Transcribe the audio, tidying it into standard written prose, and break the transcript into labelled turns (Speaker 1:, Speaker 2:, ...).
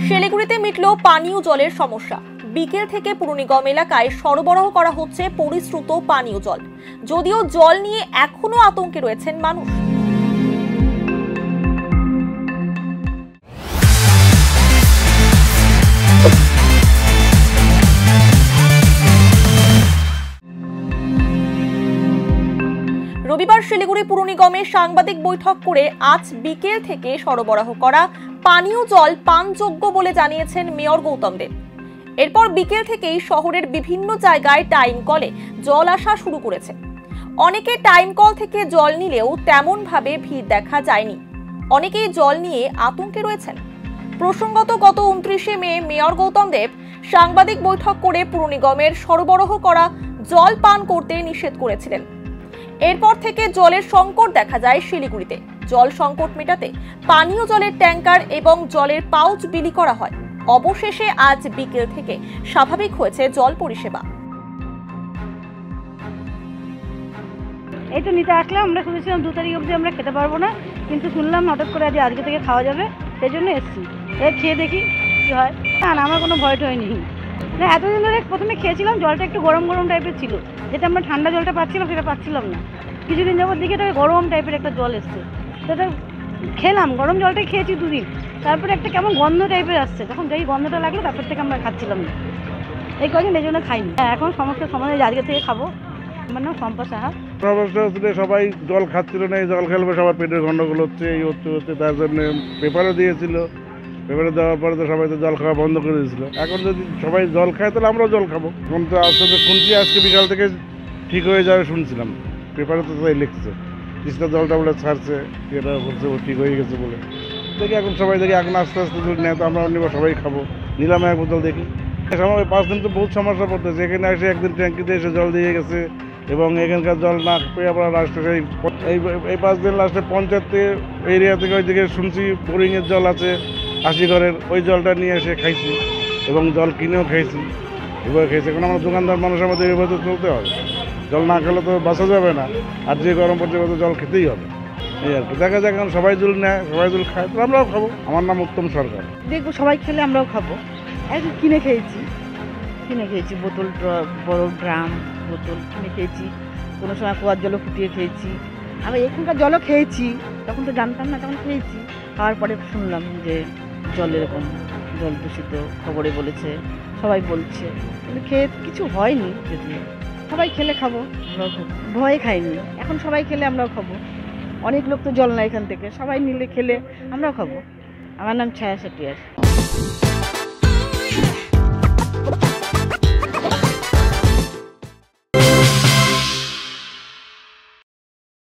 Speaker 1: শিলিগুড়িতে মিটল পানীয় জলের সমস্যা। বিকেল থেকে পুর নিগম এলাকায় সরবরাহ করা হচ্ছে পরিশ্রুত পানীয় জল। যদিও জল নিয়ে এখনো আতঙ্কে রয়েছেন মানুষ। রবিবার শিলিগুড়ি পুর নিগমে সাংবাদিক বৈঠক করে আজ বিকেল থেকে সরবরাহ করা পানীয় জল পানযোগ্য বলে জানিয়েছেন মেয়র গৌতম দেব। এরপর বিকেল থেকেই শহরের বিভিন্ন জায়গায় টাইম কলে জল আসা শুরু করেছে। অনেকে টাইম কল থেকে জল নিলেও তেমন ভাবে ভিড় দেখা যায়নি। অনেকেই জল নিয়ে আতঙ্কে রয়েছেন। প্রসঙ্গত গত 29শে মে মেয়র গৌতম দেব সাংবাদিক বৈঠক করে পুর নিগমের সরবরাহ করা জল পান করতে নিষেধ করেছিলেন। এরপর থেকে জলের সংকট দেখা যায় শিলিগুড়িতে। জল সংকট মেটাতে পানীয় জলের ট্যাঙ্কার এবং জলের পাউচ বিলি করা হয়। অবশেষে আজ বিকেল থেকে স্বাভাবিক হয়েছে জল পরিষেবা।
Speaker 2: এই তো নিতে আসলাম, আমরা শুনেছিলাম 2 তারিখ অবধি আমরা খেতে পারবো না, কিন্তু শুনলাম হঠাৎ করে আজকে থেকে খাওয়া যাবে, সেই জন্য এসেছি। খেয়ে দেখি কি হয়। না আমার কোনো ভয় টয় নেই। না এতদিন ধরে প্রথমে খেয়েছিলাম, জলটা একটু গরম গরম টাইপের ছিল, যেটা আমরা ঠান্ডা জলটা পাচ্ছিলাম সেটা পাচ্ছিলাম না। কিছুদিন যাবত দিকে এটা গরম টাইপের একটা জল এসছে, সেটা খেলাম, গরম জলটাই খেয়েছি 2 দিন। তারপরে একটা কেমন গন্ধ টাইপের আসছে, তখন যেই গন্ধটা লাগলো তারপর থেকে আমরা খাচ্ছিলাম না এই কদিন, এই জন্য খাইনি। এখন সমস্যার সমাধান আজকে থেকে খাবো। আমার নাম শম্পা সাহা।
Speaker 3: অবস্থা হচ্ছে সবাই জল খাচ্ছিল না, এই জল খেলবে সবার পেটের গন্ডগোল হচ্ছে, এই হচ্ছে তার জন্য পেপারও দিয়েছিল। পেপারে দেওয়ার পরে তো সবাই তো জল খাওয়া বন্ধ করে দিয়েছিল। এখন যদি সবাই জল খায় তাহলে আমরাও জল খাবো। এখন তো আস্তে আস্তে শুনছি আজকে বিকাল থেকে ঠিক হয়ে যাবে শুনছিলাম, পেপারে তো তাই লিখছে। তিস্তা জলটা বলে ছাড়ছে, এটা বলছে ও ঠিক হয়ে গেছে বলে। দেখি এখন সবাই দেখি এখন আস্তে আস্তে যদি নেয় তো আমরা নিব, সবাই খাবো। নিলাম এক বোতল দেখি। সময় 5 দিন তো বহুত সমস্যা পড়তেছে। এখানে এসে একদিন ট্যাঙ্কিতে এসে জল দিয়ে গেছে এবং এখানকার জল না পেয়ে আমরা লাস্টে এই 5 দিন লাস্টে পঞ্চায়েতে এরিয়া থেকে ওই দিকে শুনছি বোরিংয়ের জল আছে 80 ঘরের, ওই জলটা নিয়ে এসে খাইছি এবং জল কিনেও খাইছি। এভাবে খেয়েছি। এখন আমরা দোকানদার মানুষ, আমাদের এভাবে তো চলতে হবে। জল না খেলে তো বাঁচা যাবে না, আর যে গরম পড়ছে তো জল খেতেই হবে। এই আর কি, দেখা যাক এখন সবাই জল নেয়, সবাই জল খায় তো আমরাও খাবো। আমার নাম উত্তম সরকার।
Speaker 2: দেখবো সবাই খেলে আমরাও খাবো। একটু কিনে খেয়েছি বোতল, বড় ড্রাম বোতল কিনে খেয়েছি। কোনো সময় কুয়ার জলও ফুটিয়ে খেয়েছি। আমি এখানকার জলও খেয়েছি, তখন তো জানতাম না, তখন খেয়েছি। খাওয়ার পরে শুনলাম যে জল এরকম জল দূষিত, খবরে বলেছে, সবাই বলছে, কিন্তু খেয়ে কিছু হয়নি। যদিও সবাই খেলে খাবো, আমরাও খাবো, ভয়ে খাইনি। এখন সবাই খেলে আমরাও খাবো। অনেক লোক তো জল নেয় এখান থেকে, সবাই নিলে খেলে আমরাও খাবো। আমার নাম ছায়া সেটিয়ার।